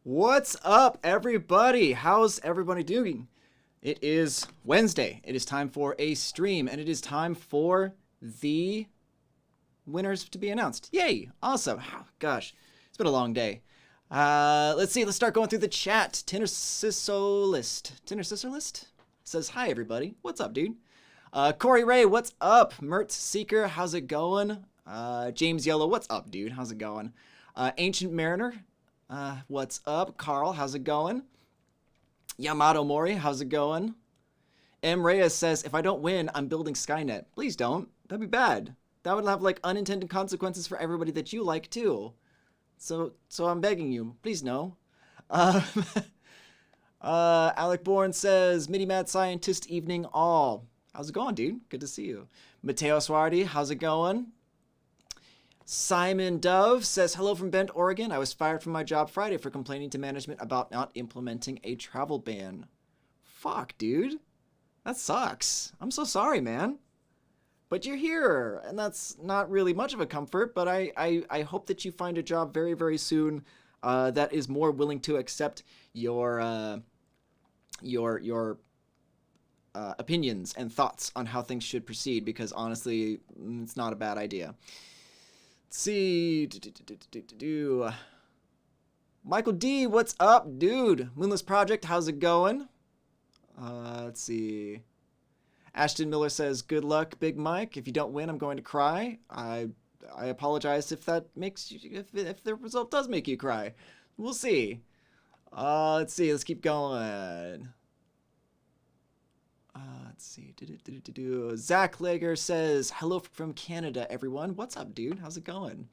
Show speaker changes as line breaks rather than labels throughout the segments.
What's up, everybody? How's everybody doing? It is Wednesday. It is time for a stream, and it is time for the winners to be announced. Yay! Awesome. Gosh, it's been a long day. Let's see. Let's start going through the chat. Tinner Sisterlist says, hi, everybody. What's up, dude? Corey Ray, what's up? Mert Seeker, how's it going? James Yellow, what's up, dude? How's it going? Ancient Mariner, what's up? Carl, how's it going? Yamato Mori, how's it going? M. Reyes says, if I don't win, I'm building Skynet. Please don't. That'd be bad. That would have, like, unintended consequences for everybody that you like, too. So I'm begging you. Please no. Alec Bourne says, Midi Mad Scientist evening all. How's it going, dude? Good to see you. Mateo Swarty, how's it going? Simon Dove says, hello from Bend, Oregon. I was fired from my job Friday for complaining to management about not implementing a travel ban. Fuck, dude. That sucks. I'm so sorry, man. But you're here, and that's not really much of a comfort, but I hope that you find a job very, very soon that is more willing to accept your opinions and thoughts on how things should proceed, because honestly, it's not a bad idea. Let's see. Michael D, what's up, dude? Moonless Project, how's it going? Let's see. Ashton Miller says, good luck, Big Mike. If you don't win, I'm going to cry. I apologize if that makes you, if the result does make you cry. We'll see. Let's see. Let's keep going. Let's see. Zach Lager says, hello from Canada, everyone. What's up, dude? How's it going?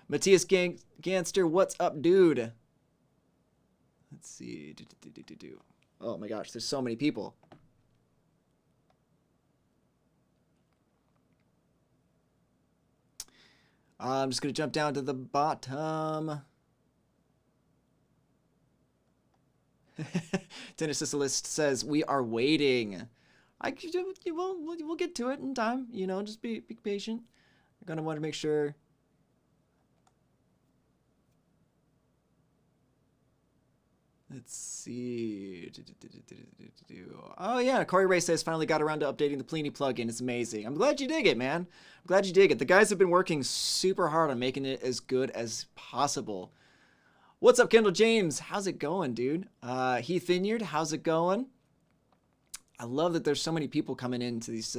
Matthias Ganster, what's up, dude? Let's see. Oh my gosh, there's so many people. I'm just going to jump down to the bottom. Tennis says, we are waiting. We'll get to it in time. You know, just be patient. You're going to want to make sure. Let's see. Oh, yeah. Corey Ray says, finally got around to updating the Pliny plugin. It's amazing. I'm glad you dig it, man. I'm glad you dig it. The guys have been working super hard on making it as good as possible. What's up, Kendall James? How's it going, dude? Heath Vineyard, how's it going? I love that there's so many people coming into these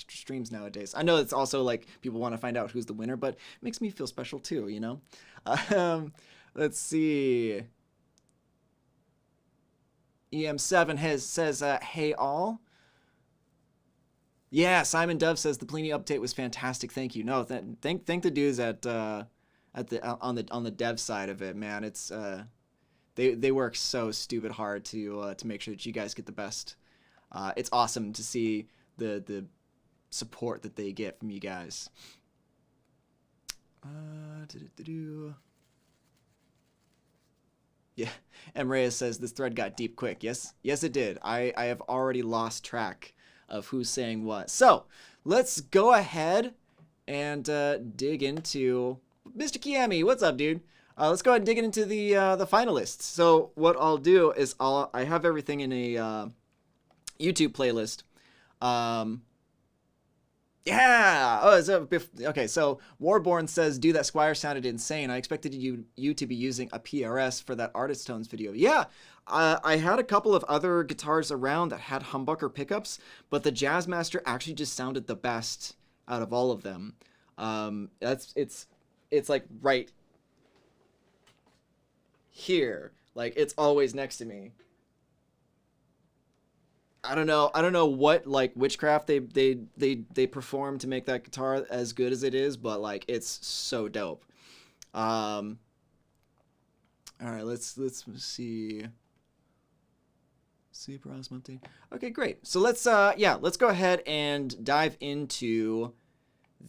streams nowadays. I know it's also like people want to find out who's the winner, but it makes me feel special too, you know? Let's see. EM7 says, hey all. Yeah, Simon Dove says the Pliny update was fantastic. Thank you. No, thank the dudes on the dev side of it, man. It's they work so stupid hard to make sure that you guys get the best. It's awesome to see the support that they get from you guys. Yeah, M. Reyes says this thread got deep quick. Yes, it did. I have already lost track of who's saying what. So let's go ahead and dig into Mr. Kiami. What's up, dude? Let's go ahead and dig into the finalists. So what I'll do is I have everything in a YouTube playlist. Yeah. Oh, okay. So Warborn says, "Dude, that Squire sounded insane. I expected you to be using a PRS for that Artist Tones video." Yeah, I had a couple of other guitars around that had humbucker pickups, but the Jazzmaster actually just sounded the best out of all of them. It's like right here. Like it's always next to me. I don't know what like witchcraft they perform to make that guitar as good as it is, but like it's so dope. All right, let's see. Super awesome update. Okay, great. So let's go ahead and dive into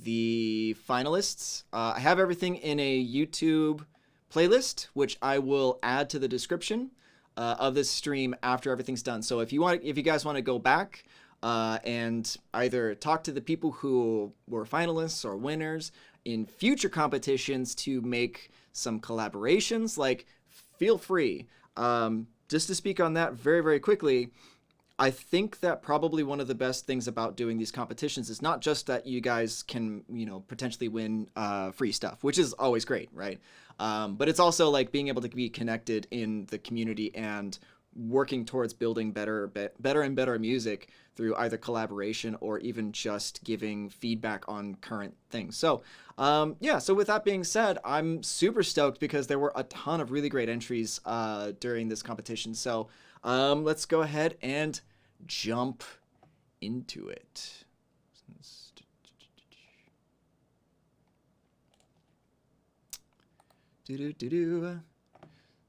the finalists. I have everything in a YouTube playlist, which I will add to the description of this stream after everything's done. So if you guys want to go back and either talk to the people who were finalists or winners in future competitions to make some collaborations, like feel free. Just to speak on that very, very quickly, I think that probably one of the best things about doing these competitions is not just that you guys can, potentially win free stuff, which is always great, right? But it's also like being able to be connected in the community and working towards building better and better music through either collaboration or even just giving feedback on current things. So, so with that being said, I'm super stoked because there were a ton of really great entries during this competition. So, let's go ahead and jump into it.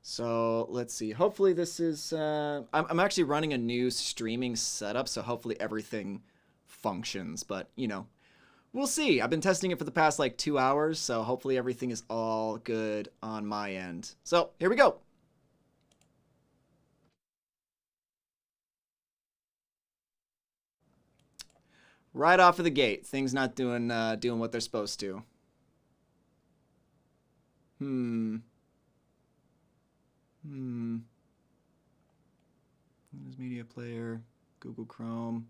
So let's see. Hopefully this is... I'm actually running a new streaming setup, so hopefully everything functions. But, we'll see. I've been testing it for the past, 2 hours, so hopefully everything is all good on my end. So, here we go. Right off of the gate, things not doing what they're supposed to. Windows Media Player, Google Chrome.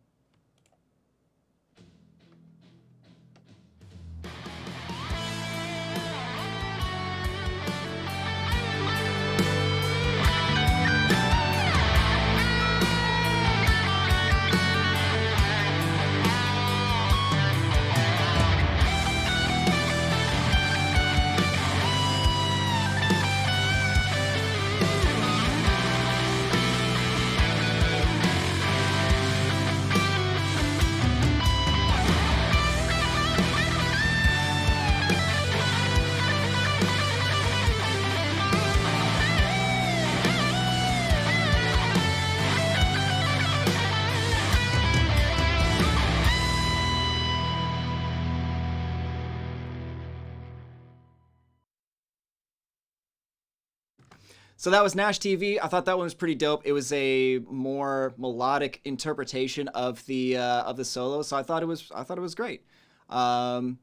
So that was Nash TV. I thought that one was pretty dope. It was a more melodic interpretation of the solo, so I thought it was great. I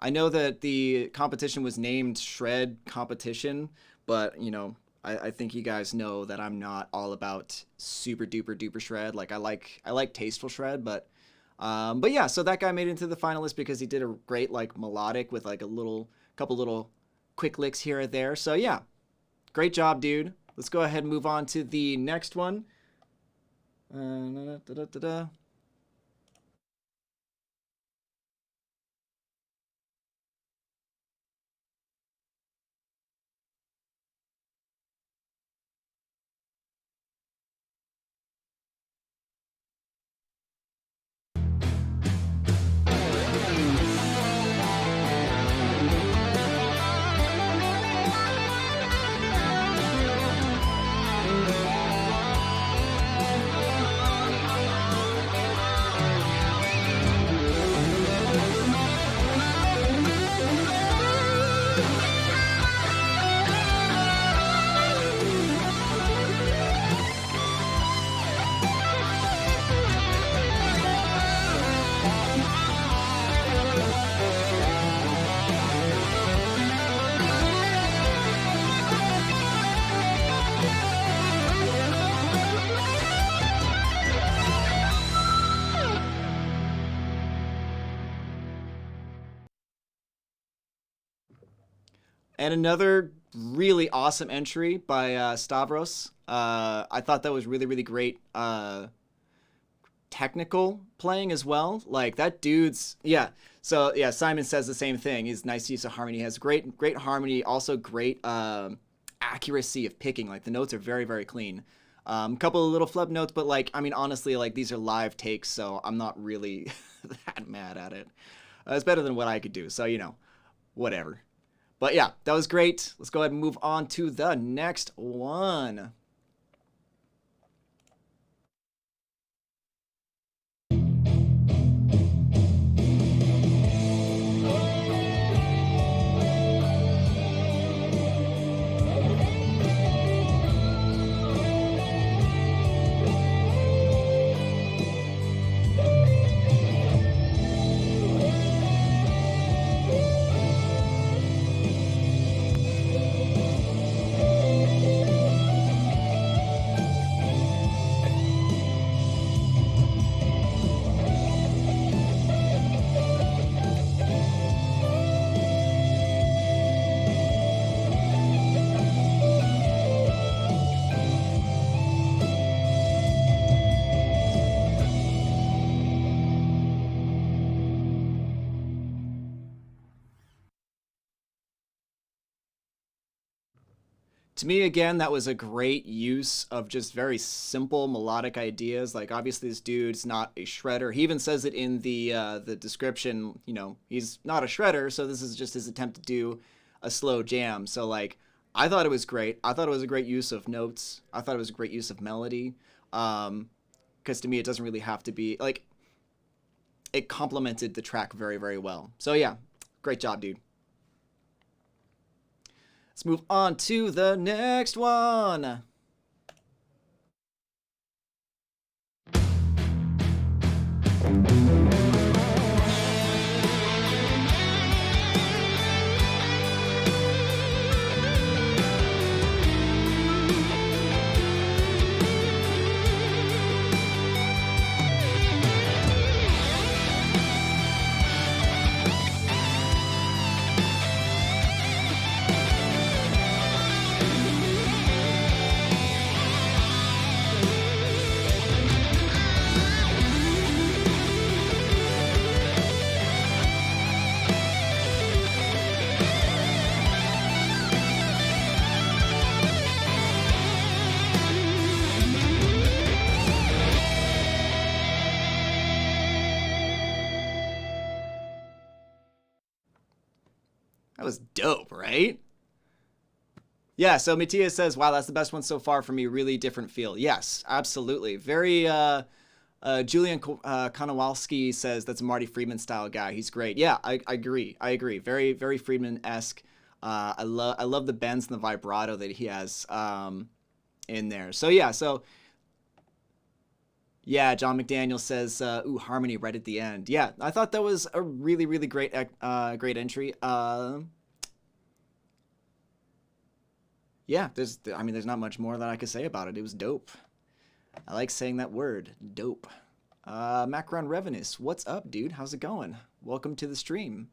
know that the competition was named Shred Competition, but I think you guys know that I'm not all about super duper duper shred. Like I like tasteful shred, but yeah. So that guy made it into the finalist because he did a great melodic with a couple little quick licks here or there. So yeah. Great job, dude. Let's go ahead and move on to the next one. And another really awesome entry by Stavros. I thought that was really, really great technical playing as well. Like that dude's, yeah. So yeah, Simon says the same thing. He's nice use of harmony. He has great harmony, also great accuracy of picking. Like the notes are very, very clean. Couple of little flub notes, but honestly, these are live takes, so I'm not really that mad at it. It's better than what I could do, so whatever. But yeah, that was great. Let's go ahead and move on to the next one. To me, again, that was a great use of just very simple melodic ideas. Like, obviously, this dude's not a shredder. He even says it in the description. You know, he's not a shredder, so this is just his attempt to do a slow jam. So, like, I thought it was great. I thought it was a great use of notes. I thought it was a great use of melody. Because to me, it doesn't really have to be like. It complemented the track very, very well. So yeah, great job, dude. Let's move on to the next one. That was dope, right? Yeah, so Matthias says, wow, that's the best one so far for me. Really different feel. Yes, absolutely. Very, Julian Konowalski says that's a Marty Friedman style guy. He's great. Yeah, I agree. I agree. Very, very Friedman-esque. I love the bends and the vibrato that he has in there. So, yeah, yeah, John McDaniel says, ooh, harmony right at the end. Yeah, I thought that was a really, really great great entry. Yeah, there's not much more that I could say about it. It was dope. I like saying that word, dope. Macron Revenus, what's up, dude? How's it going? Welcome to the stream.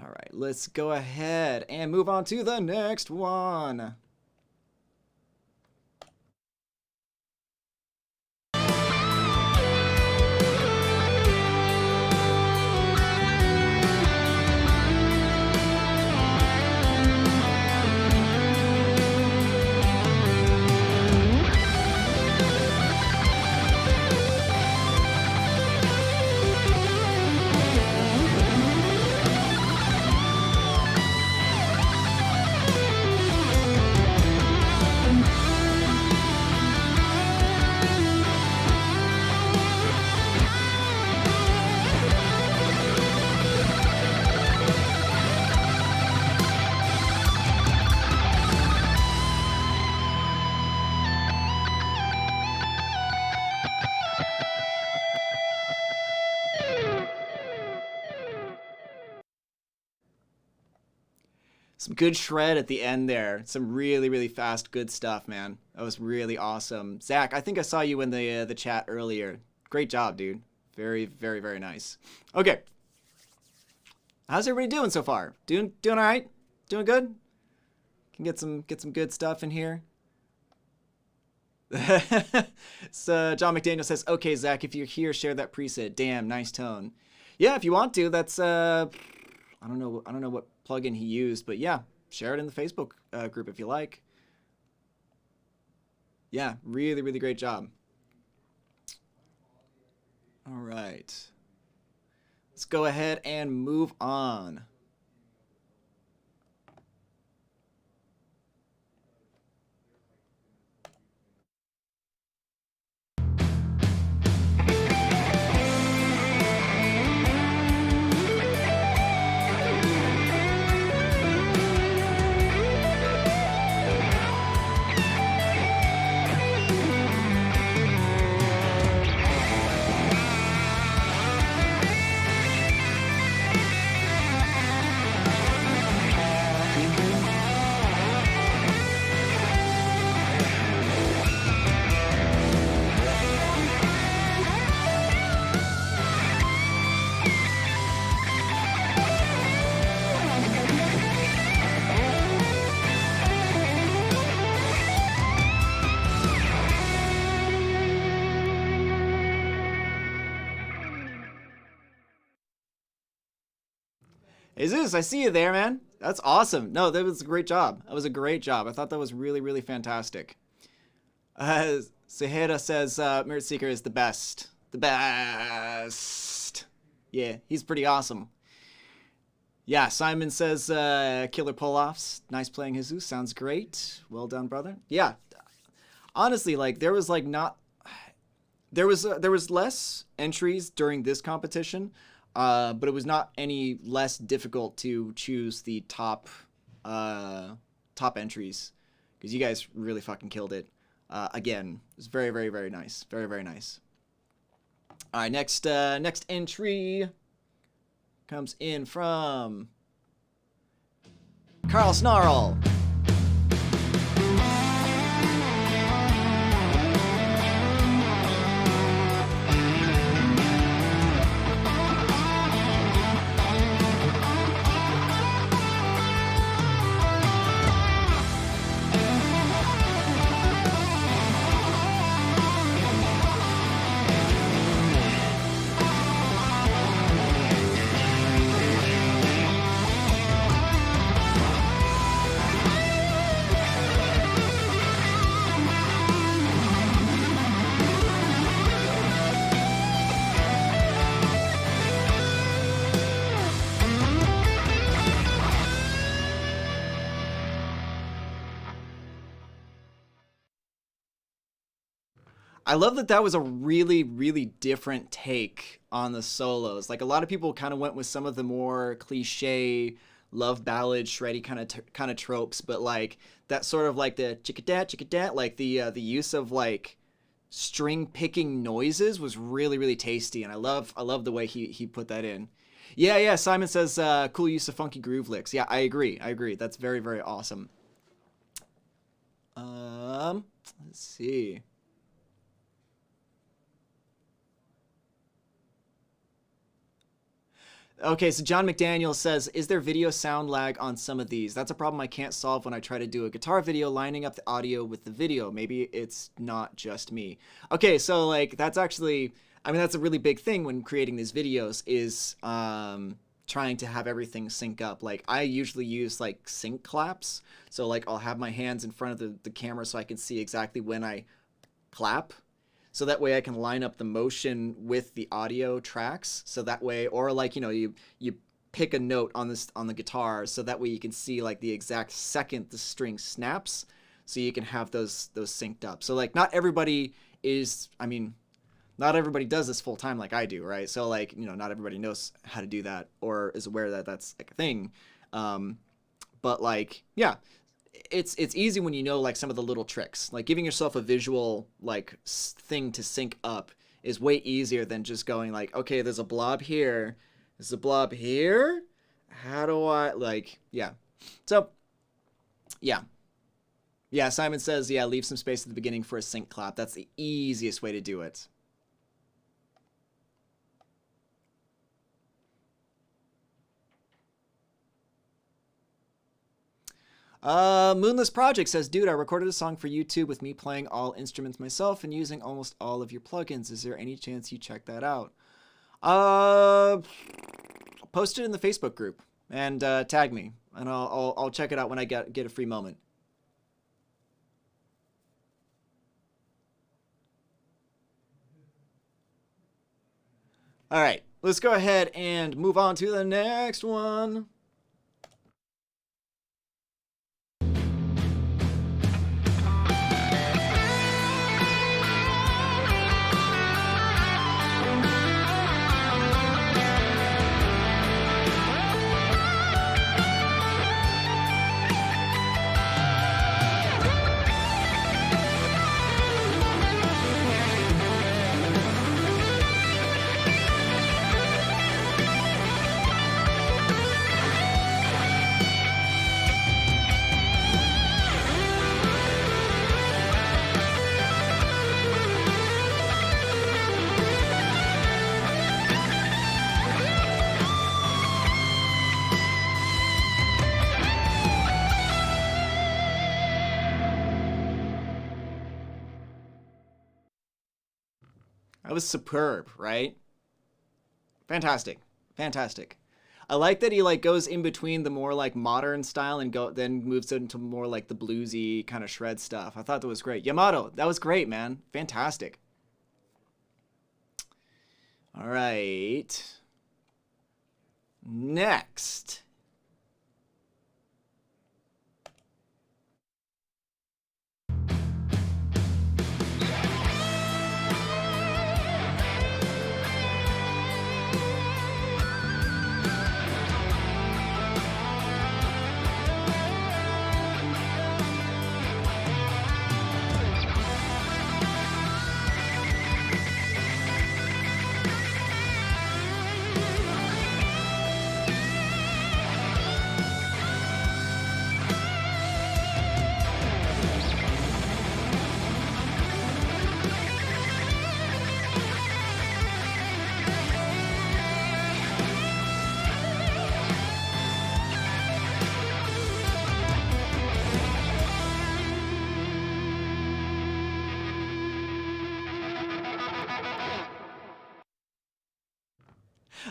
All right, let's go ahead and move on to the next one. Some good shred at the end there. Some really, really fast, good stuff, man. That was really awesome. Zach, I think I saw you in the chat earlier. Great job, dude. Very, very, very nice. Okay. How's everybody doing so far? Doing all right? Doing good? Can get some good stuff in here. So John McDaniel says, "Okay, Zach, if you're here, share that preset. Damn, nice tone." Yeah, if you want to. That's I don't know what plugin he used, but yeah, share it in the Facebook group if you like. Yeah, really, really great job. All right. Let's go ahead and move on. Is this? I see you there, man. That's awesome. No, that was a great job. That was a great job. I thought that was really, really fantastic. Saheda says Mirror Seeker is the best. The best. Yeah, he's pretty awesome. Yeah, Simon says killer pull-offs. Nice playing Jesus. Sounds great. Well done, brother. Yeah. Honestly, like there was like not there was less entries during this competition, but it was not any less difficult to choose the top entries because you guys really fucking killed it. Again, it's very, very, very nice. Very, very nice. All right, next entry comes in from Carl Snarl. I love that that was a really, really different take on the solos. Like a lot of people kind of went with some of the more cliche love ballad, shreddy kind of tropes, but like that sort of like the chicka dat, like the use of like string picking noises was really, really tasty, and I love the way he put that in. Yeah, yeah. Simon says cool use of funky groove licks. Yeah, I agree. I agree. That's very, very awesome. Let's see. Okay, so John McDaniel says, is there video sound lag on some of these? That's a problem I can't solve when I try to do a guitar video, lining up the audio with the video. Maybe it's not just me. Okay, so like that's actually, I mean, that's a really big thing when creating these videos is trying to have everything sync up. Like I usually use like sync claps. So like I'll have my hands in front of the camera so I can see exactly when I clap, so that way I can line up the motion with the audio tracks. So that way, or like, you know, you pick a note on the guitar, so that way you can see like the exact second the string snaps, so you can have those synced up. So like not everybody is, I mean, not everybody does this full time like I do, right? So like, you know, not everybody knows how to do that or is aware that that's like a thing. But like, yeah, it's easy when you know like some of the little tricks. Like giving yourself a visual like thing to sync up is way easier than just going like, okay, there's a blob here, there's a blob here. How do I like, yeah. So yeah. Yeah, Simon says, yeah, leave some space at the beginning for a sync clap. That's the easiest way to do it. Moonless Project says, dude, I recorded a song for YouTube with me playing all instruments myself and using almost all of your plugins. Is there any chance you check that out? Post it in the Facebook group and tag me, and I'll check it out when I get a free moment. All right, let's go ahead and move on to the next one. That was superb, right? Fantastic. Fantastic. I like that he like goes in between the more like modern style and then moves into more like the bluesy kind of shred stuff. I thought that was great. Yamato, that was great, man. Fantastic. All right. Next.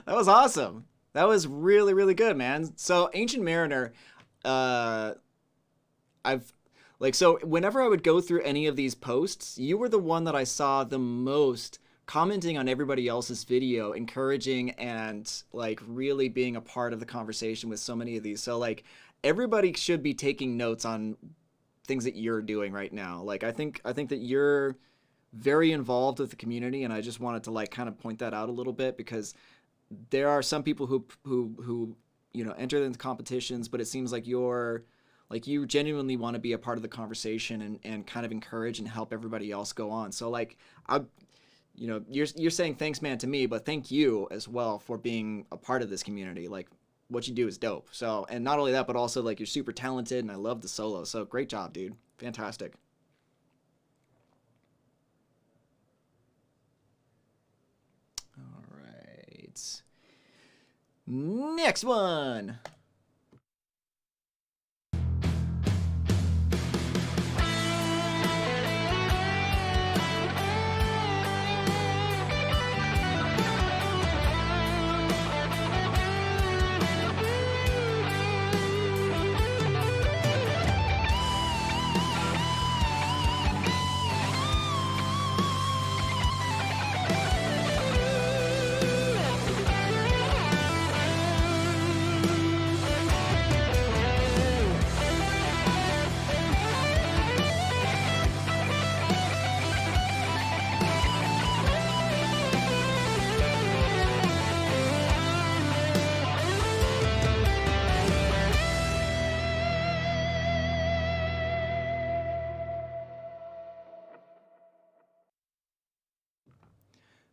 That was awesome. That was really, really good, man. So Ancient Mariner, uh, I've like so whenever I would go through any of these posts, you were the one that I saw the most commenting on everybody else's video, encouraging and like really being a part of the conversation with so many of these. So like everybody should be taking notes on things that you're doing right now. Like I think that you're very involved with the community, and I just wanted to like kind of point that out a little bit because there are some people who enter into competitions, but it seems like you genuinely want to be a part of the conversation and kind of encourage and help everybody else go on. So like you're saying thanks man to me, but thank you as well for being a part of this community. Like what you do is dope. So, and not only that, but also like you're super talented and I love the solo. So great job, dude. Fantastic. All right. Next one.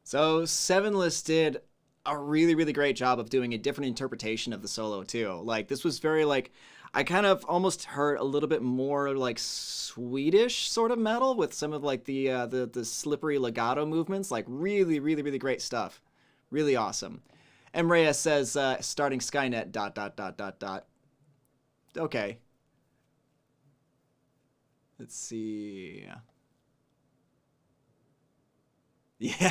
So Sevenless did a really, really great job of doing a different interpretation of the solo too. Like this was very like I kind of almost heard a little bit more like Swedish sort of metal with some of like the slippery legato movements. Like really, really, really great stuff. Really awesome. And Reyes says starting Skynet dot dot dot dot dot. Okay. Let's see. Yeah.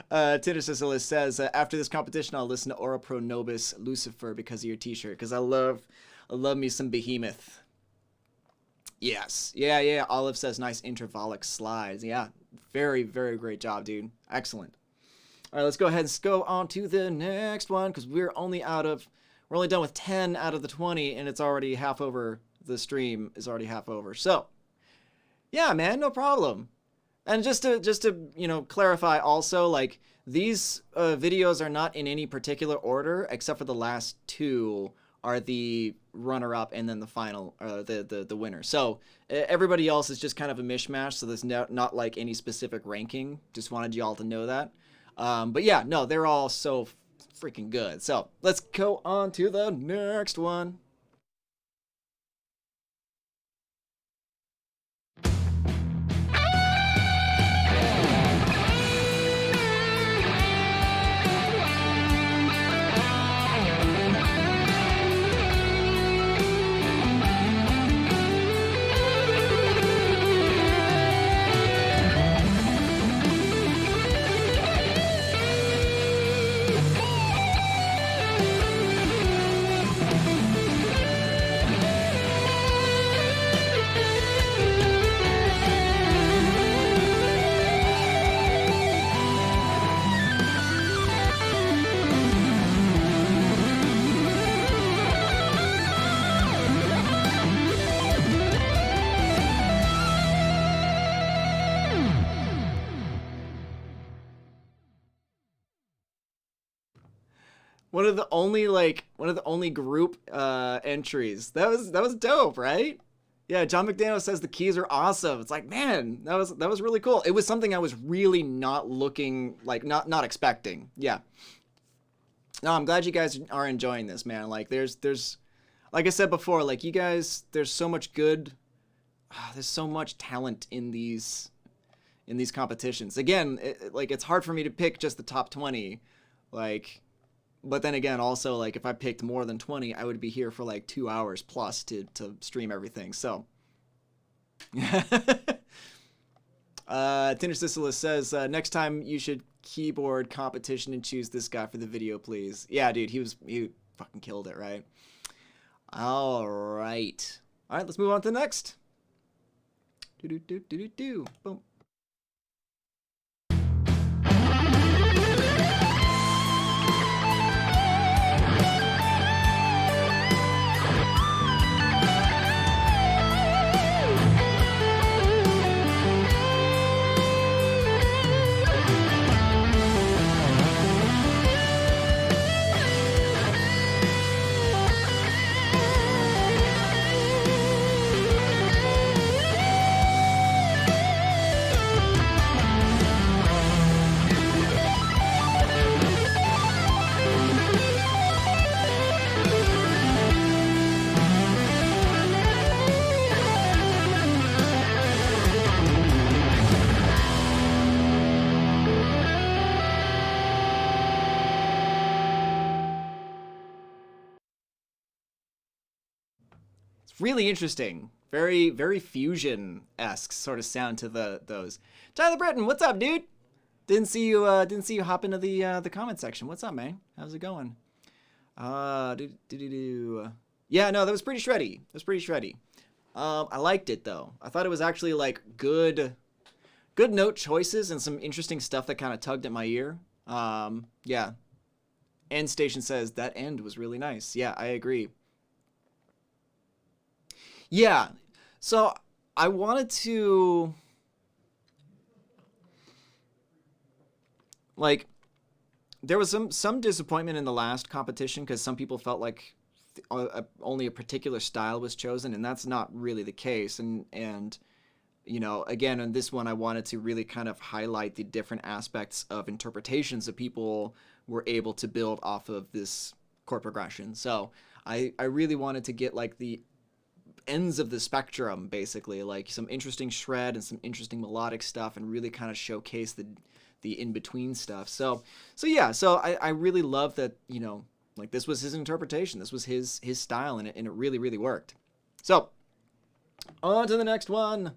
Titter Sicilis says, after this competition, I'll listen to Ora Pro Nobis Lucifer because of your t-shirt. Because I love me some Behemoth. Yes. Yeah, yeah. Olive says, nice intervalic slides. Yeah. Very, very great job, dude. Excellent. All right, let's go ahead and go on to the next one because we're only done with 10 out of the 20 and it's already half over. The stream is already half over. So, yeah, man, no problem. And just to clarify also, like these videos are not in any particular order except for the last two are the runner-up and then the final the winner. So everybody else is just kind of a mishmash. So there's not like any specific ranking. Just wanted y'all to know that. But yeah, no, they're all so freaking good. So let's go on to the next one. one of the only group entries. That was dope, right? Yeah, John McDaniel says the keys are awesome. It's like, man, that was really cool. It was something I was really not looking like not expecting. Yeah. No, I'm glad you guys are enjoying this, man. Like there's like I said before, like you guys, there's so much good, there's so much talent in these competitions. Again, like it's hard for me to pick just the top 20. Like, but then again, also like if I picked more than 20, I would be here for like 2 hours plus to stream everything. So Tinder Sicilus says, next time you should keyboard competition and choose this guy for the video, please. Yeah, dude, he fucking killed it, right? All right. All right, let's move on to the next. Boom. Really interesting. Very, very fusion-esque sort of sound to those. Tyler Britton, what's up, dude? Didn't see you hop into the comment section. What's up, man? How's it going? Yeah, no, that was pretty shreddy. That was pretty shreddy. I liked it though. I thought it was actually like good note choices and some interesting stuff that kind of tugged at my ear. Yeah. End Station says that end was really nice. Yeah, I agree. Yeah, so I wanted to, like, there was some disappointment in the last competition because some people felt like only a particular style was chosen, and that's not really the case. And you know, again, on this one, I wanted to really kind of highlight the different aspects of interpretations that people were able to build off of this chord progression. So I really wanted to get like the ends of the spectrum, basically, like some interesting shred and some interesting melodic stuff, and really kind of showcase the in-between stuff. So yeah, so I really love that, you know, like this was his interpretation, this was his style, and it really, really worked. So on to the next one.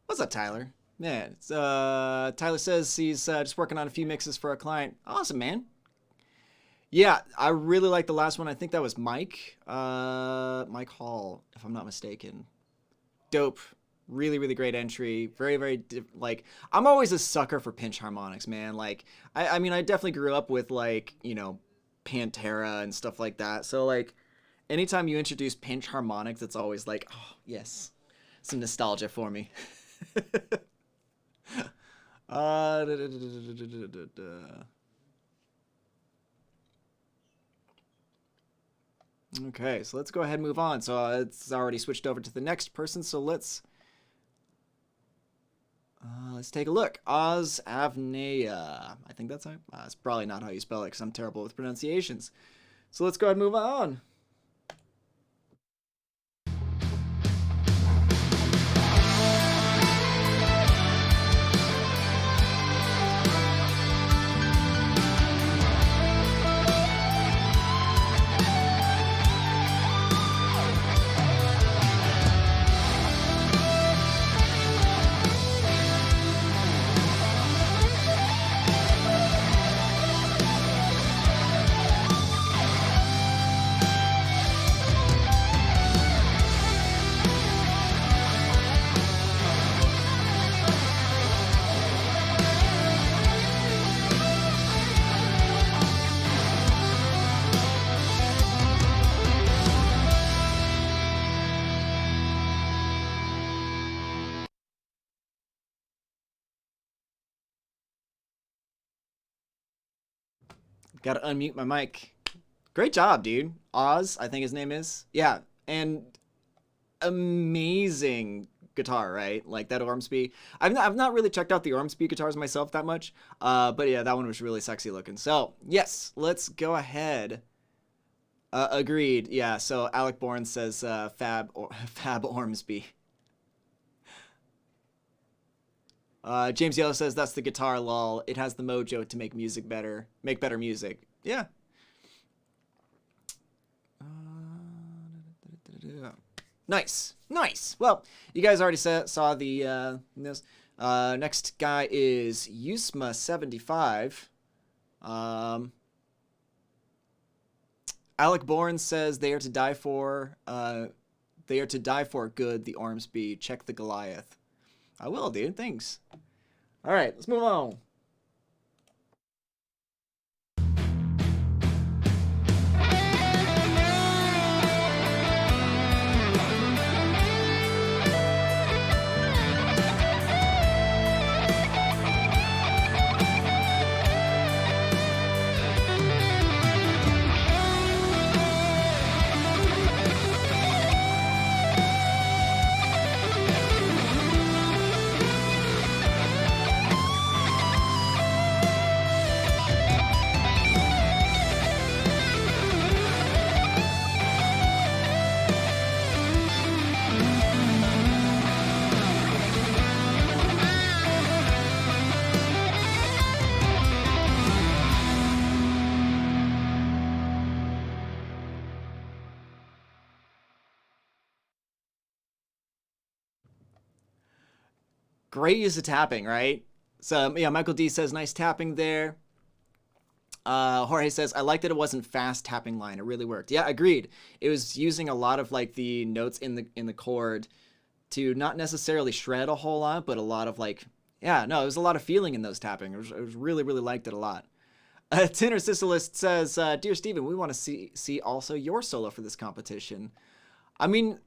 What's up, Tyler? Man, it's, Tyler says he's just working on a few mixes for a client. Awesome, man. Yeah, I really like the last one. I think that was Mike. Mike Hall, if I'm not mistaken. Dope. Really, really great entry. Very, very, like, I'm always a sucker for pinch harmonics, man. Like, I mean, I definitely grew up with, like, you know, Pantera and stuff like that. So, like, anytime you introduce pinch harmonics, it's always like, oh, yes. Some nostalgia for me. uh, da, da, da, da, da. Okay, so let's go ahead and move on. So it's already switched over to the next person, so let's... Let's take a look. Oz Avnea. I think that's how. It's probably not how you spell it because I'm terrible with pronunciations. So let's go ahead and move on. Gotta unmute my mic. Great job, dude. Oz, I think his name is. Yeah, and amazing guitar, right? Like that Ormsby. I've not really checked out the Ormsby guitars myself that much, but yeah, that one was really sexy looking. So yes, let's go ahead. Agreed. Yeah. So Alec Bourne says Fab Ormsby. James Yellow says that's the guitar, lol. It has the mojo to make music better, make better music. Yeah. Nice, nice. Well, you guys already saw the this. Next guy is Yusma75. Alec Bourne says they are to die for. They are to die for. Good. The Ormsby. Check the Goliath. I will, dude. Thanks. All right, let's move on. Great use of tapping, right? So yeah, Michael D says nice tapping there. Jorge says I like that it wasn't fast tapping line. It really worked. Yeah, agreed. It was using a lot of like the notes in the chord to not necessarily shred a whole lot, but a lot of like yeah, no, it was a lot of feeling in those tapping. It was really liked it a lot. Tinner Sicilist says, "Dear Steven, we want to see also your solo for this competition." I mean,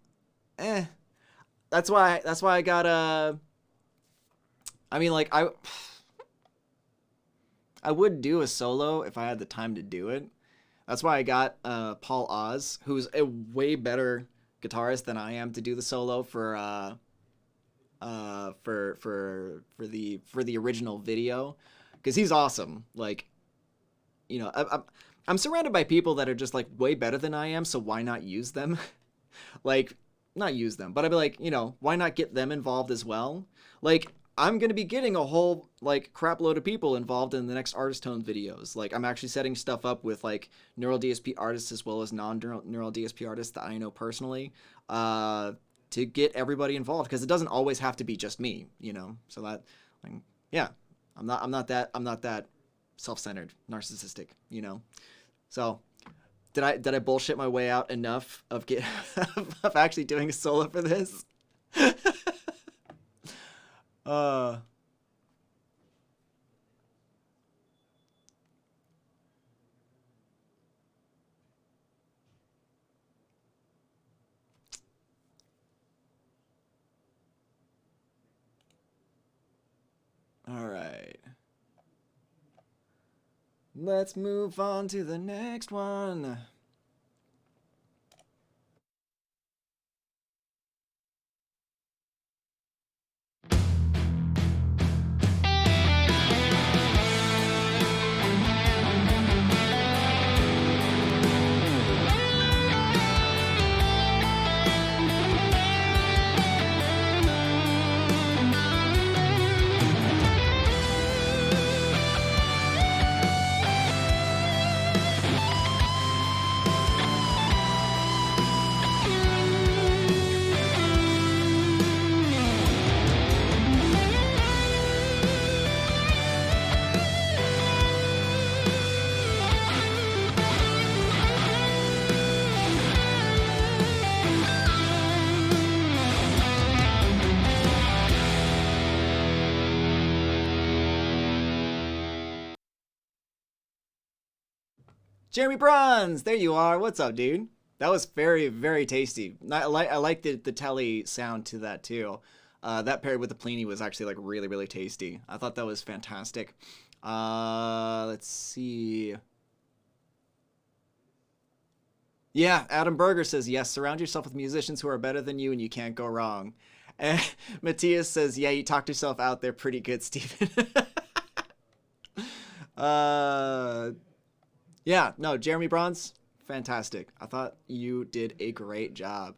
that's why I got I mean, like I would do a solo if I had the time to do it. That's why I got Paul Oz, who's a way better guitarist than I am to do the solo for the original video, because he's awesome. Like, you know, I'm surrounded by people that are just like way better than I am, so why not use them? Like, not use them, but I'd be like, you know, why not get them involved as well? Like, I'm going to be getting a whole, like, crap load of people involved in the next Artist Tone videos. Like, I'm actually setting stuff up with, like, Neural DSP artists as well as non-Neural DSP artists that I know personally to get everybody involved, because it doesn't always have to be just me, you know? So that, like, yeah, I'm not that self-centered, narcissistic, you know? So did I bullshit my way out enough of of actually doing a solo for this? All right. Let's move on to the next one. Jeremy Bronze, there you are. What's up, dude? That was very, very tasty. I like the telly sound to that too. That paired with the Pliny was actually like really, really tasty. I thought that was fantastic. Let's see. Yeah, Adam Berger says, yes, surround yourself with musicians who are better than you and you can't go wrong. And Matthias says, yeah, you talked yourself out there pretty good, Steven. Yeah, no, Jeremy Bronze, fantastic. I thought you did a great job.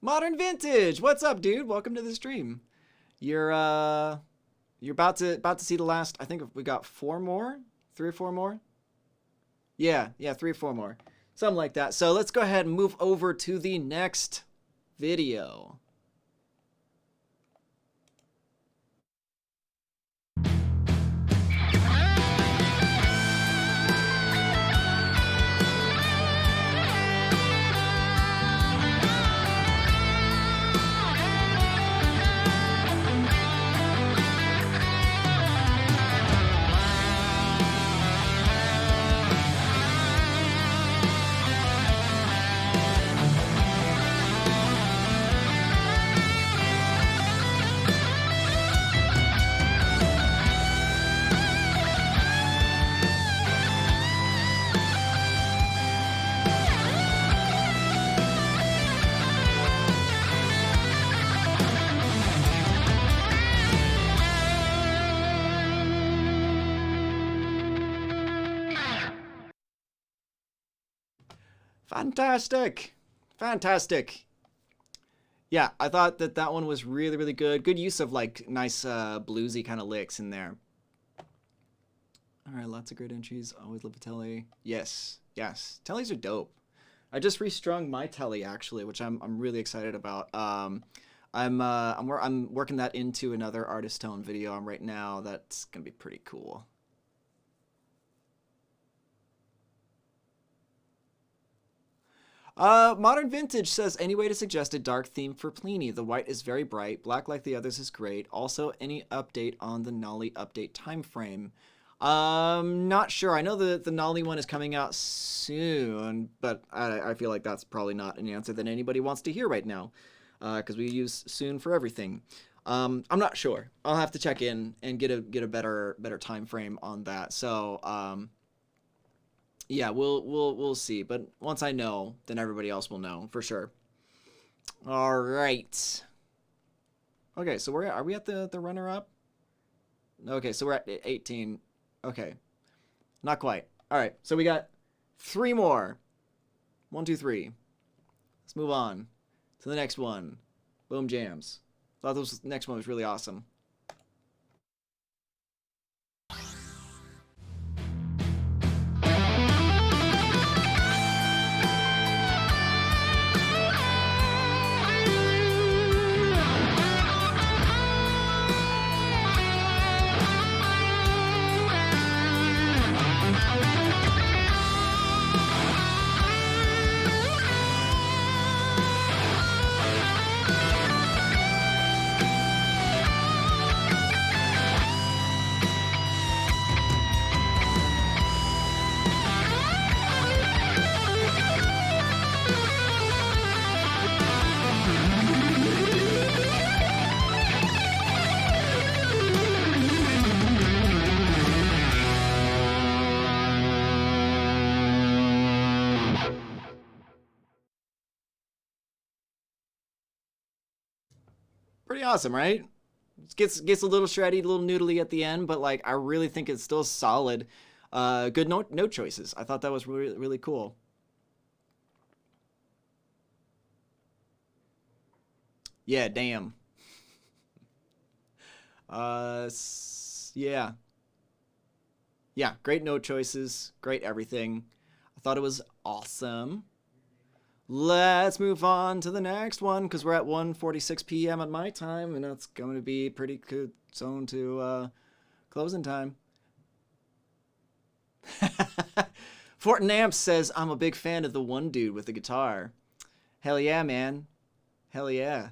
Modern Vintage, what's up, dude? Welcome to the stream. You're about to see the last. I think we got 4 more, 3 or 4 more. Yeah, 3 or 4 more, something like that. So let's go ahead and move over to the next video. Fantastic. Fantastic. Yeah, I thought that one was really, really good. Good use of like nice bluesy kind of licks in there. All right, lots of great entries. Always love a telly. Yes, yes. Tellies are dope. I just restrung my telly actually, which I'm really excited about. I'm working that into another artist tone video right now. That's gonna be pretty cool. Modern Vintage says, any way to suggest a dark theme for Pliny? The white is very bright. Black, like the others, is great. Also, any update on the Nolly update time frame? Not sure. I know the Nolly one is coming out soon, but I feel like that's probably not an answer that anybody wants to hear right now, because we use soon for everything. I'm not sure. I'll have to check in and get a better time frame on that. So, yeah, we'll see. But once I know, then everybody else will know for sure. All right. Okay, so are we at the runner up? Okay, so we're at 18. Okay, not quite. All right, so we got 3 more. 1, 2, 3. Let's move on to the next one. Boom jams. Thought this next one was really awesome. Pretty awesome, right? Gets a little shreddy, a little noodly at the end, but like I really think it's still solid. Good note choices. I thought that was really, really cool. Yeah, damn. Yeah. Yeah, great note choices, great everything. I thought it was awesome. Let's move on to the next one because we're at 1:46 p.m. at my time, and it's going to be pretty good zone to closing time. Fortin Amp says, I'm a big fan of the one dude with the guitar. Hell yeah, man. Hell yeah.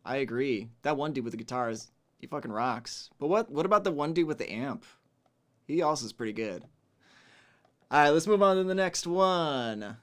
I agree. That one dude with the guitars, he fucking rocks. But what about the one dude with the amp? He also is pretty good. All right, let's move on to the next one.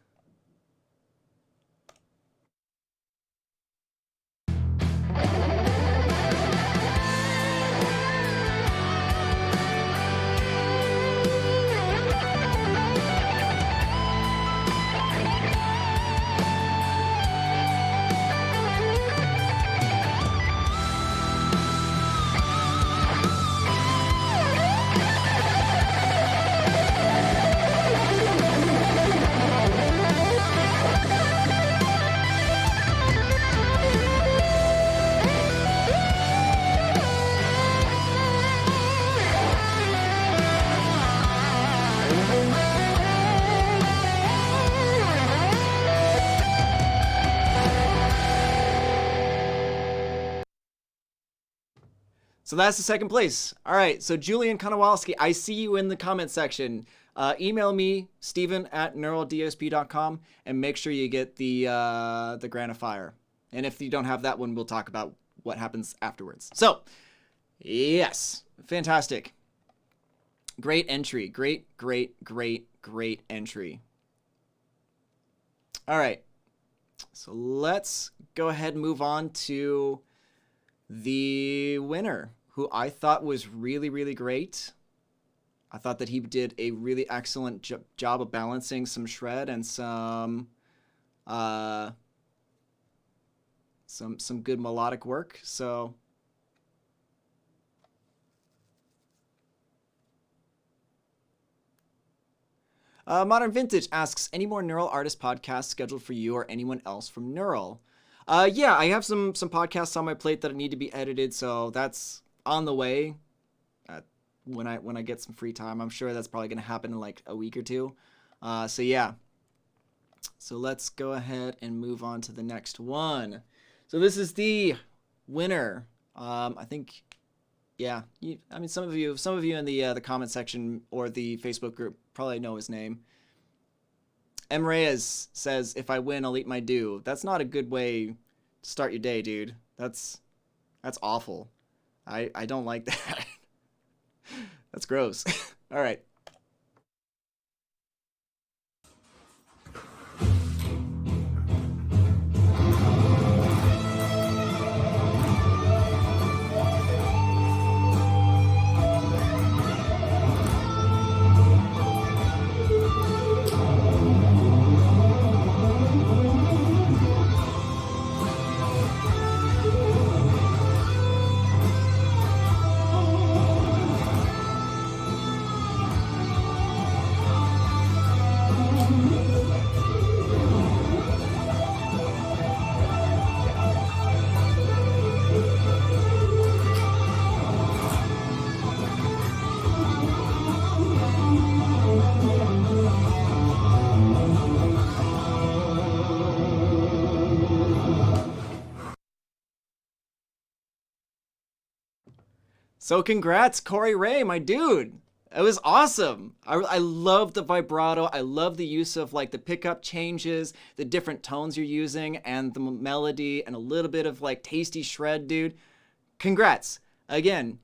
So that's the second place. All right, so Julian Konowalski, I see you in the comment section. Email me, steven@neuraldsp.com, and make sure you get the Granophyre. And if you don't have that one, we'll talk about what happens afterwards. So, yes, fantastic. Great entry. Great entry. All right, so let's go ahead and move on to the winner, who I thought was really great. I thought that he did a really excellent job of balancing some shred and some good melodic work. So Modern Vintage asks, any more Neural Artist podcasts scheduled for you or anyone else from Neural? Yeah, I have some podcasts on my plate that need to be edited, so that's on the way. When I get some free time, I'm sure that's probably gonna happen in like a week or two. So yeah. So let's go ahead and move on to the next one. So this is the winner. I think, yeah. I mean, some of you in the comment section or the Facebook group probably know his name. M. Reyes says, if I win, I'll eat my due. That's not a good way to start your day, dude. That's awful. I don't like that. That's gross. All right. So congrats, Corey Ray, my dude. It was awesome. I love the vibrato. I love the use of like the pickup changes, the different tones you're using, and the melody, and a little bit of like tasty shred, dude. Congrats. Again,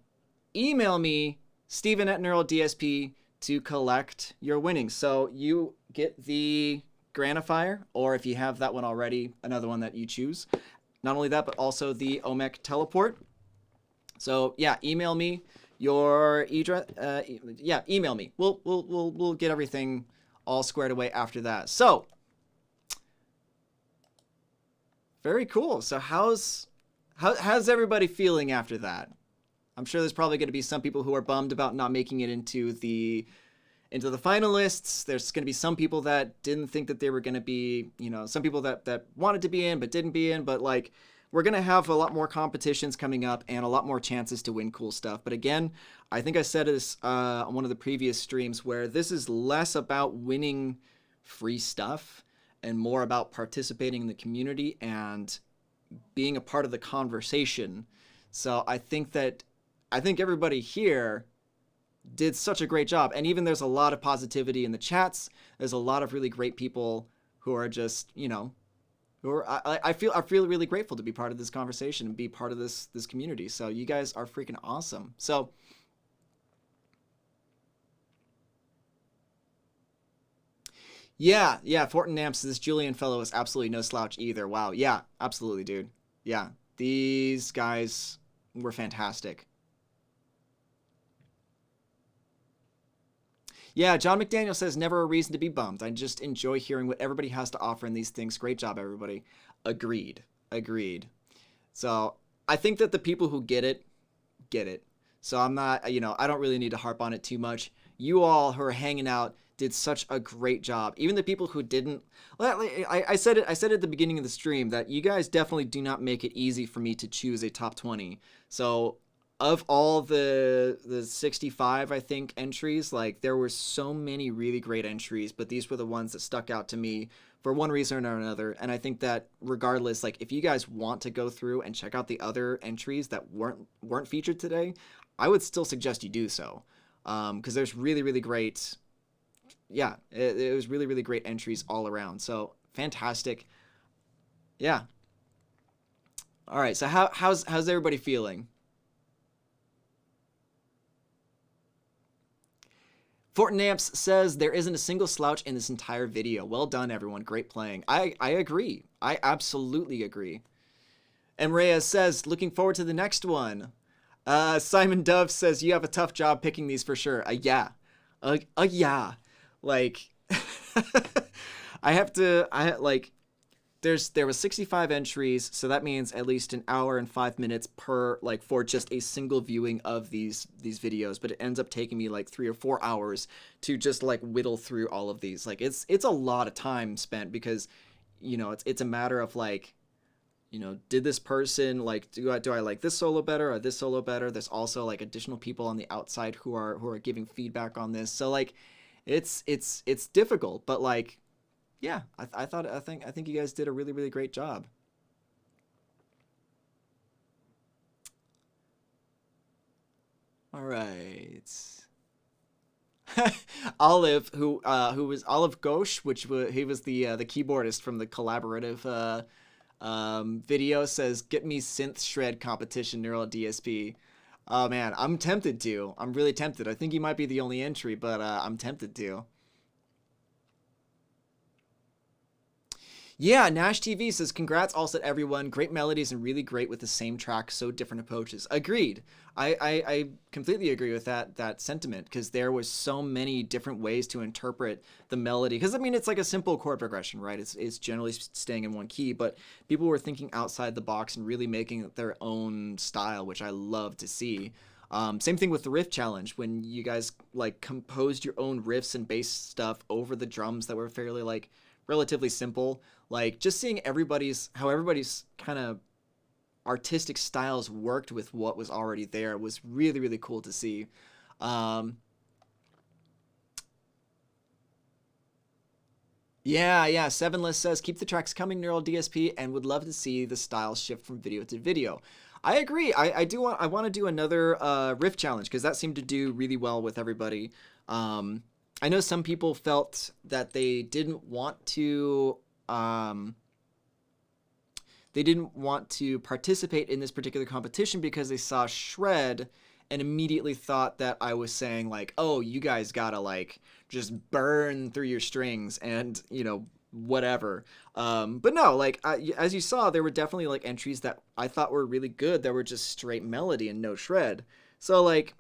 email me, steven@neuraldsp, to collect your winnings. So you get the Granophyre, or if you have that one already, another one that you choose. Not only that, but also the Omec Teleport. So yeah, email me your address. Yeah, email me. We'll get everything all squared away after that. So very cool. So how's everybody feeling after that? I'm sure there's probably going to be some people who are bummed about not making it into the finalists. There's going to be some people that didn't think that they were going to be, some people that wanted to be in but didn't be in. But like, we're going to have a lot more competitions coming up and a lot more chances to win cool stuff. But again, I think I said this on one of the previous streams, where this is less about winning free stuff and more about participating in the community and being a part of the conversation. So I think everybody here did such a great job. And even there's a lot of positivity in the chats. There's a lot of really great people who are just, Or I feel really grateful to be part of this conversation and be part of this community. So you guys are freaking awesome. So yeah, Fortin Namps, this Julian fellow is absolutely no slouch either. Wow, yeah, absolutely, dude. Yeah, these guys were fantastic. Yeah, John McDaniel says never a reason to be bummed. I just enjoy hearing what everybody has to offer in these things. Great job, everybody. Agreed. Agreed. So I think that the people who get it. So I'm not, I don't really need to harp on it too much. You all who are hanging out did such a great job. Even the people who didn't, I said it. I said at the beginning of the stream that you guys definitely do not make it easy for me to choose a top 20. So of all the 65 I think entries, like there were so many really great entries, but these were the ones that stuck out to me for one reason or another. And I think that regardless, like if you guys want to go through and check out the other entries that weren't featured today, I would still suggest you do so, because there's really great, yeah, it was really great entries all around. So fantastic, yeah. All right, so how's everybody feeling? Fortinamps says there isn't a single slouch in this entire video. Well done, everyone. Great playing. I agree. I absolutely agree. And Reyes says, looking forward to the next one. Simon Dove says, you have a tough job picking these for sure. Yeah. Yeah. Like, there was 65 entries, so that means at least an hour and 5 minutes per, like, for just a single viewing of these videos. But it ends up taking me like 3 or 4 hours to just like whittle through all of these. Like it's a lot of time spent because, it's a matter of like, did this person like do I like this solo better or this solo better? There's also like additional people on the outside who are giving feedback on this. So like, it's difficult, but like, yeah, I think you guys did a really great job. All right. Olive, who was Olive Ghosh, he was the keyboardist from the collaborative video, says, "Get me synth shred competition, Neural DSP." Oh man, I'm tempted to. I'm really tempted. I think you might be the only entry, but I'm tempted to. Yeah, Nash TV says, congrats also to everyone. Great melodies and really great with the same track, so different approaches. Agreed. I completely agree with that sentiment, because there was so many different ways to interpret the melody. Because I mean, it's like a simple chord progression, right? It's generally staying in one key, but people were thinking outside the box and really making it their own style, which I love to see. Same thing with the riff challenge, when you guys like composed your own riffs and bass stuff over the drums that were fairly like relatively simple. Like just seeing how everybody's kind of artistic styles worked with what was already there was really cool to see. Yeah. Sevenless says, keep the tracks coming, Neural DSP, and would love to see the style shift from video to video. I agree. I want to do another riff challenge, because that seemed to do really well with everybody. I know some people felt that they didn't want to participate in this particular competition because they saw Shred and immediately thought that I was saying like, oh, you guys gotta like just burn through your strings and whatever. But no, like as you saw, there were definitely like entries that I thought were really good that were just straight melody and no shred. So like,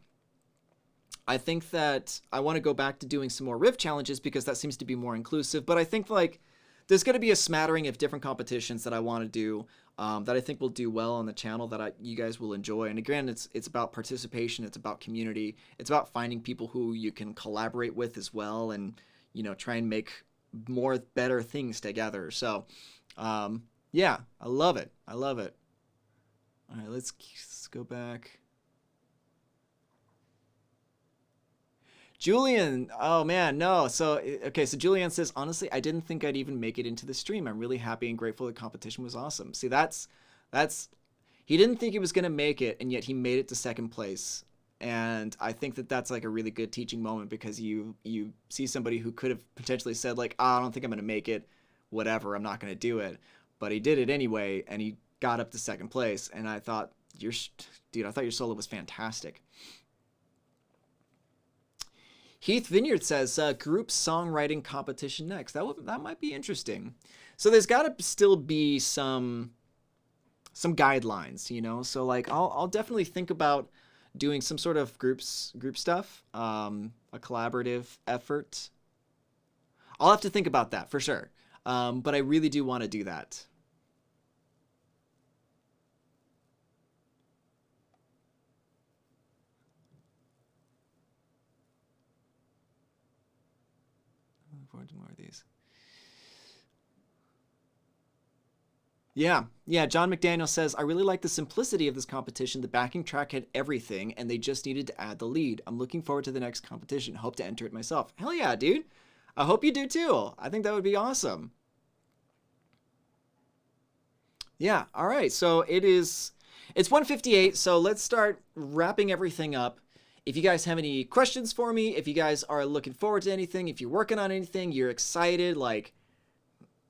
I think that I want to go back to doing some more riff challenges because that seems to be more inclusive. But I think like there's going to be a smattering of different competitions that I want to do, that I think will do well on the channel, that you guys will enjoy. And again, it's about participation, it's about community, it's about finding people who you can collaborate with as well, and try and make more better things together. So yeah, I love it. All right, let's go back. Julian, oh man, no. So, okay, so Julian says, honestly, I didn't think I'd even make it into the stream. I'm really happy and grateful the competition was awesome. See, that's, he didn't think he was going to make it, and yet he made it to second place. And I think that that's like a really good teaching moment, because you see somebody who could have potentially said like, oh, I don't think I'm going to make it, whatever, I'm not going to do it. but he did it anyway, and he got up to second place. And I thought, dude, I thought your solo was fantastic. Heath Vineyard says, group songwriting competition next. That might be interesting. So there's got to still be some guidelines, you know? So like I'll definitely think about doing some sort of group stuff, a collaborative effort. I'll have to think about that for sure. But I really do want to do that. Looking forward to more of these. Yeah, John McDaniel says, I really like the simplicity of this competition. The backing track had everything, and they just needed to add the lead. I'm looking forward to the next competition. Hope to enter it myself. Hell yeah, dude. I hope you do too. I think that would be awesome. Yeah, all right. So it's 1:58, so let's start wrapping everything up. If you guys have any questions for me, if you guys are looking forward to anything, if you're working on anything, you're excited, like,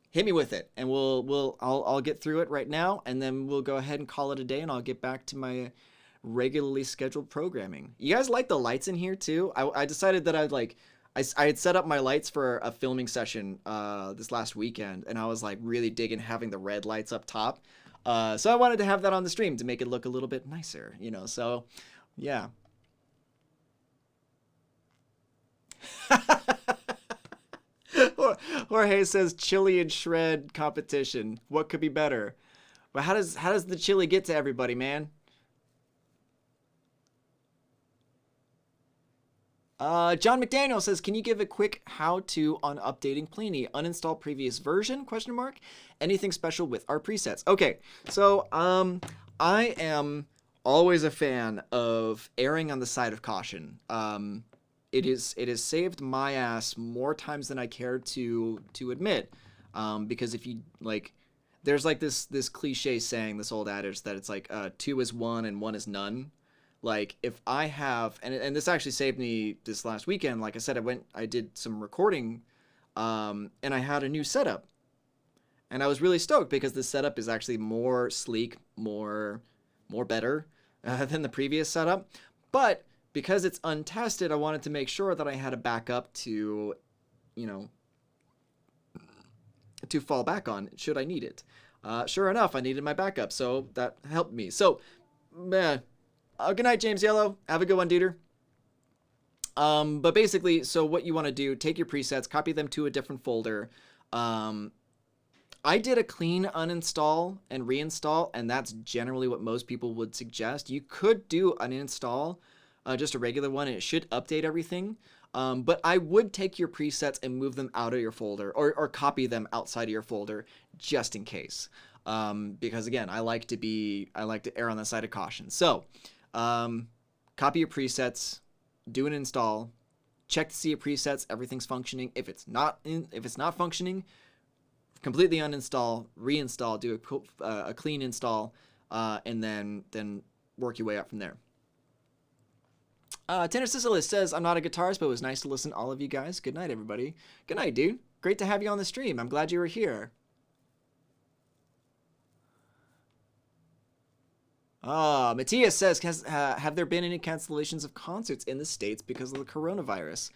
hit me with it, and I'll get through it right now, and then we'll go ahead and call it a day, and I'll get back to my regularly scheduled programming. You guys like the lights in here too? I decided that I had set up my lights for a filming session this last weekend, and I was like really digging having the red lights up top. So I wanted to have that on the stream to make it look a little bit nicer, you know. So, yeah. Jorge says chili and shred competition. What could be better? But how does the chili get to everybody, man? John McDaniel says, can you give a quick how-to on updating Pliny? Uninstall previous version? Question mark. Anything special with our presets? Okay, so I am always a fan of erring on the side of caution. It has saved my ass more times than I care to admit. Because if you like, there's like this cliche saying, this old adage that it's like 2 is 1 and 1 is none. Like if I have, and this actually saved me this last weekend. Like I said, I did some recording, and I had a new setup, and I was really stoked because the setup is actually more sleek, more better than the previous setup. But because it's untested, I wanted to make sure that I had a backup to, you know, to fall back on should I need it. Sure enough, I needed my backup, so that helped me. So, man. Good night, James Yellow. Have a good one, duder. But basically, so what you want to do, take your presets, copy them to a different folder. I did a clean uninstall and reinstall, and that's generally what most people would suggest. You could do an install, just a regular one, and it should update everything. But I would take your presets and move them out of your folder, or copy them outside of your folder, just in case. Because again, I like to err on the side of caution. So, copy your presets, do an install, check to see your presets, everything's functioning. If it's not functioning, completely uninstall, reinstall, do a clean install, and then work your way up from there. Tanner Sicilis says, I'm not a guitarist, but it was nice to listen to all of you guys. Good night, everybody. Good night, dude. Great to have you on the stream. I'm glad you were here. Matthias says, have there been any cancellations of concerts in the States because of the coronavirus?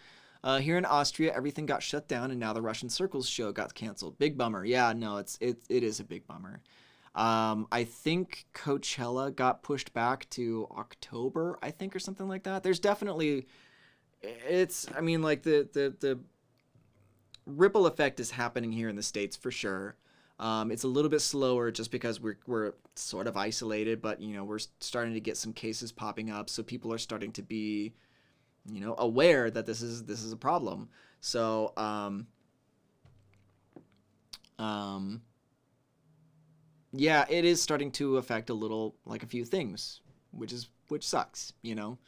Here in Austria, everything got shut down, and now the Russian Circles show got canceled. Big bummer. Yeah, no, it is a big bummer. I think Coachella got pushed back to October, I think, or something like that. There's definitely, I mean, like the ripple effect is happening here in the States for sure. It's a little bit slower just because we're sort of isolated, but you know, we're starting to get some cases popping up, so people are starting to be, you know, aware that this is a problem. So yeah, it is starting to affect a little, like a few things, which sucks, you know.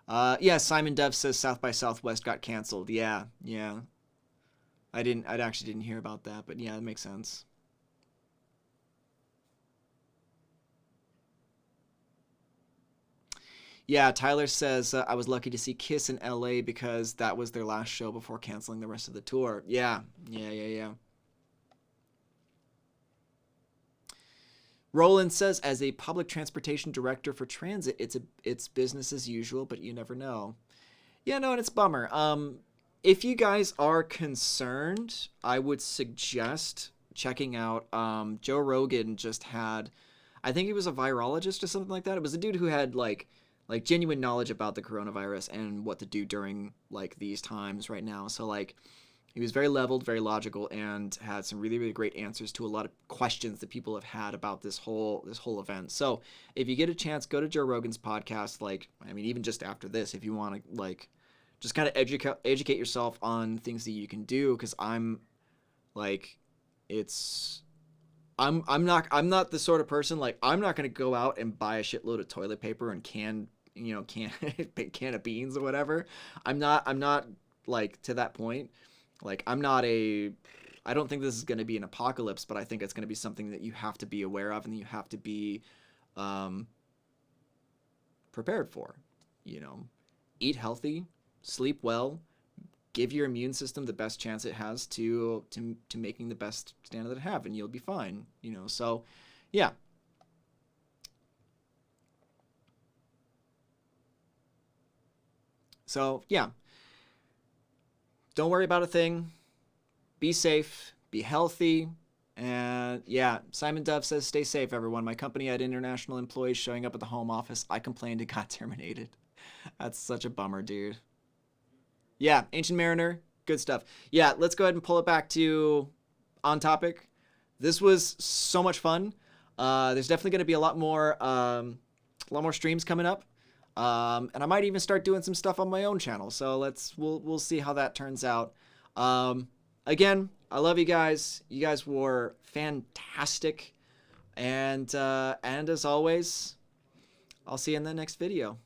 Yeah, Simon Dove says South by Southwest got canceled. Yeah. I actually didn't hear about that, but yeah, that makes sense. Yeah, Tyler says, I was lucky to see Kiss in LA because that was their last show before canceling the rest of the tour. Yeah. Roland says, as a public transportation director for transit, it's business as usual, but you never know. Yeah, no, and it's a bummer. If you guys are concerned, I would suggest checking out. Joe Rogan just had, I think he was a virologist or something like that. It was a dude who had like genuine knowledge about the coronavirus and what to do during like these times right now. So like he was very leveled, very logical, and had some really, really great answers to a lot of questions that people have had about this whole event. So if you get a chance, go to Joe Rogan's podcast. Like, I mean, even just after this, if you want to like just kind of educate yourself on things that you can do, because I'm like, I'm not the sort of person, like, I'm not gonna go out and buy a shitload of toilet paper and can of beans or whatever. I'm not like to that point. Like, I don't think this is going to be an apocalypse, but I think it's going to be something that you have to be aware of and you have to be prepared for. You know, eat healthy, sleep well, give your immune system the best chance it has to making the best stand that it have, and you'll be fine. You know, so yeah. So yeah, don't worry about a thing. Be safe, be healthy, and yeah, Simon Dove says, stay safe, everyone. My company had international employees showing up at the home office. I complained and got terminated. That's such a bummer, dude. Yeah, Ancient Mariner, good stuff. Yeah, let's go ahead and pull it back to on topic. This was so much fun. There's definitely going to be a lot more streams coming up. And I might even start doing some stuff on my own channel. So we'll see how that turns out. Again, I love you guys. You guys were fantastic. And as always, I'll see you in the next video.